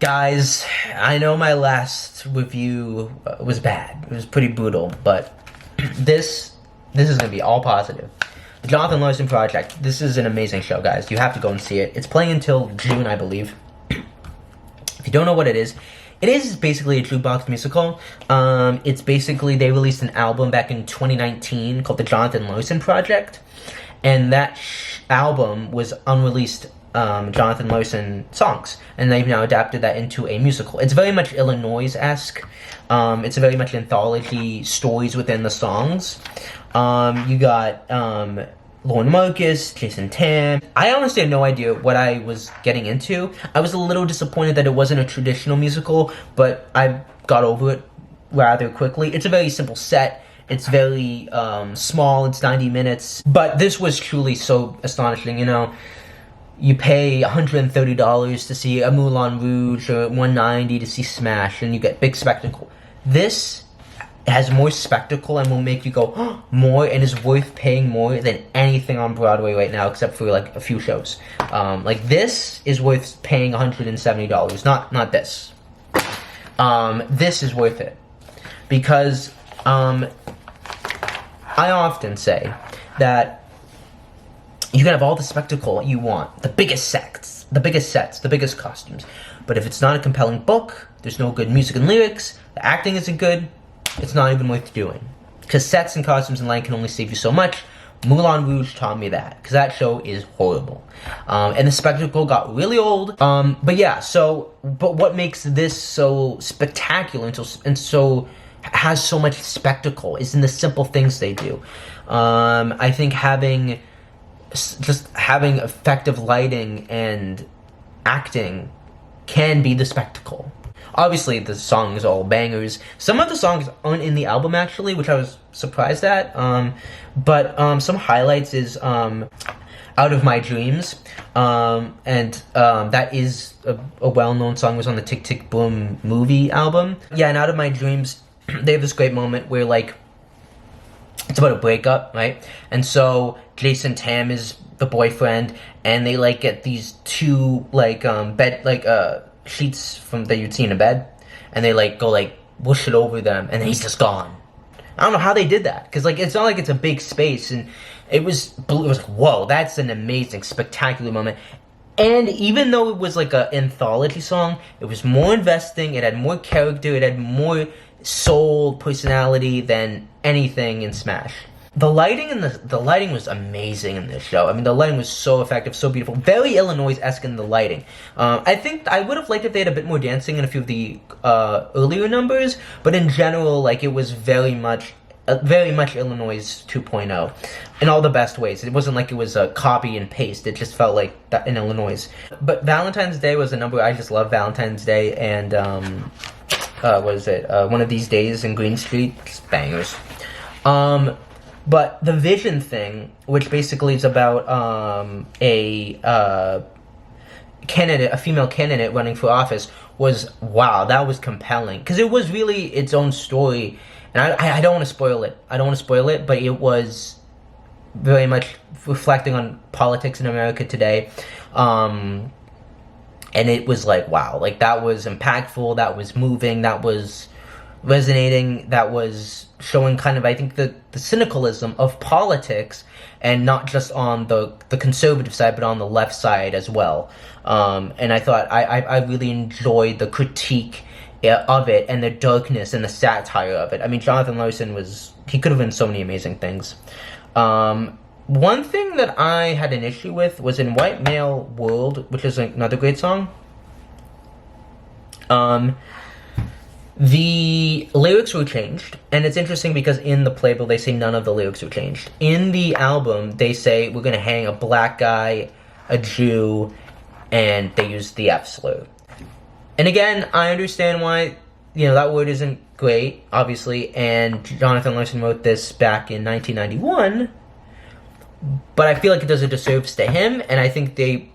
Guys, I know my last review was bad. It was pretty brutal, but this is gonna be all positive. The Jonathan Larson Project. This is an amazing show, guys. You have to go and see it. It's playing until June, I believe. If you don't know what it is basically a jukebox musical. It's basically, they released an album back in 2019 called the Jonathan Larson Project, and that album was unreleased Jonathan Larson songs, and they've now adapted that into a musical. It's very much Illinois-esque. It's very much anthology stories within the songs. You got Lauren Marcus, Jason Tam. I honestly had no idea what I was getting into. I was a little disappointed that it wasn't a traditional musical, but I got over it rather quickly. It's a very simple set. It's very small. It's 90 minutes. But this was truly so astonishing, you know. You pay $130 to see a Moulin Rouge, or $190 to see Smash, and you get big spectacle. This has more spectacle and will make you go more, and is worth paying more than anything on Broadway right now, except for like a few shows. Like this is worth paying $170. Not this. This is worth it because I often say that you can have all the spectacle you want, the biggest sets, the biggest costumes. But if it's not a compelling book, there's no good music and lyrics, the acting isn't good, it's not even worth doing. Because sets and costumes and lighting can only save you so much. Moulin Rouge taught me that, because that show is horrible. And the spectacle got really old. But yeah, but what makes this so spectacular and so has so much spectacle is in the simple things they do. I think having effective lighting and acting can be the spectacle. Obviously, the songs are all bangers. Some of the songs aren't in the album, actually, which I was surprised at. But some highlights is Out of My Dreams. And that is a well-known song. It was on the Tick Tick Boom movie album. Yeah, and Out of My Dreams, they have this great moment where, like, it's about a breakup, right? And so Jason Tam is the boyfriend, and they like get these two like sheets from that you'd see in a bed, and they like go like whoosh it over them, and he's just gone. I don't know how they did that, because like it's not like it's a big space, and it was like, whoa, that's an amazing, spectacular moment. And even though it was like an anthology song, it was more investing. It had more character. It had more soul, personality than anything in Smash. The lighting the lighting was amazing in this show. I mean, the lighting was so effective, so beautiful, very Illinois-esque in the lighting. I think I would have liked if they had a bit more dancing in a few of the earlier numbers, but in general, like, it was very much Illinois 2.0 in all the best ways. It wasn't like it was a copy and paste. It just felt like that in Illinois. But Valentine's Day was a number. I just love Valentine's Day, and what is it? One of These Days in Green Street, just bangers. But the Vision thing, which basically is about a female candidate running for office, was, wow, that was compelling, because it was really its own story. And I don't want to spoil it. But it was very much reflecting on politics in America today. And it was like, wow, like, that was impactful, that was moving, that was resonating, that was showing kind of, I think, the cynicalism of politics, and not just on the conservative side, but on the left side as well. And I thought I really enjoyed the critique of it, and the darkness and the satire of it. I mean, Jonathan Larson he could have done so many amazing things. One thing that I had an issue with was in White Male World, which is another great song. The lyrics were changed, and it's interesting because in the playbill they say none of the lyrics were changed. In the album, they say we're gonna hang a black guy, a Jew, and they use the F slur. And again, I understand why, that word isn't great, obviously, and Jonathan Larson wrote this back in 1991, but I feel like it does a disservice to him, and I think they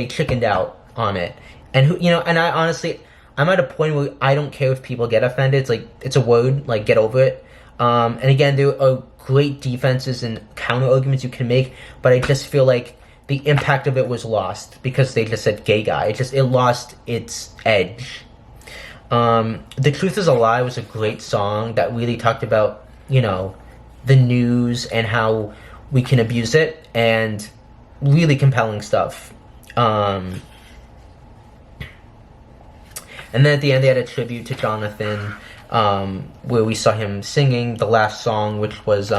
chickened out on it. And and I honestly, I'm at a point where I don't care if people get offended. It's like, it's a word, like, get over it. And again, there are great defenses and counter arguments you can make, but I just feel like the impact of it was lost because they just said gay guy. It lost its edge. The Truth Is a Lie was a great song that really talked about, you know, the news and how we can abuse it, and really compelling stuff. And then at the end they had a tribute to Jonathan, where we saw him singing the last song, which was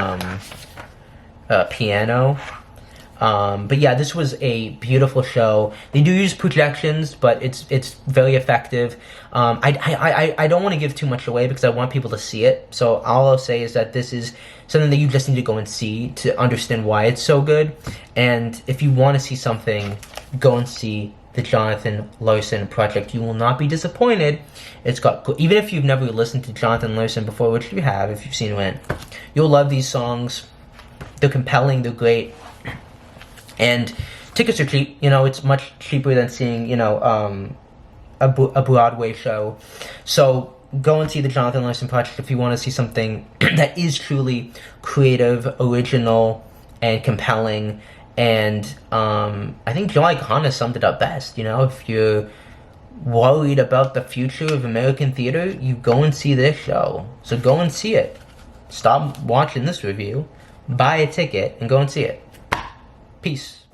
Piano. But yeah, this was a beautiful show. They do use projections, but it's very effective. I don't want to give too much away because I want people to see it. So all I'll say is that this is something that you just need to go and see to understand why it's so good. And if you want to see something, go and see the Jonathan Larson project. You will not be disappointed. It's got, even if you've never listened to Jonathan Larson before, which you have if you've seen Rent, you'll love these songs. They're compelling. They're great. And tickets are cheap. You know, it's much cheaper than seeing, you know, a Broadway show. So go and see the Jonathan Larson project if you want to see something that is truly creative, original, and compelling. And I think Joey Kahn summed it up best. You know, if you're worried about the future of American theater, you go and see this show. So go and see it. Stop watching this review, buy a ticket, and go and see it. Peace.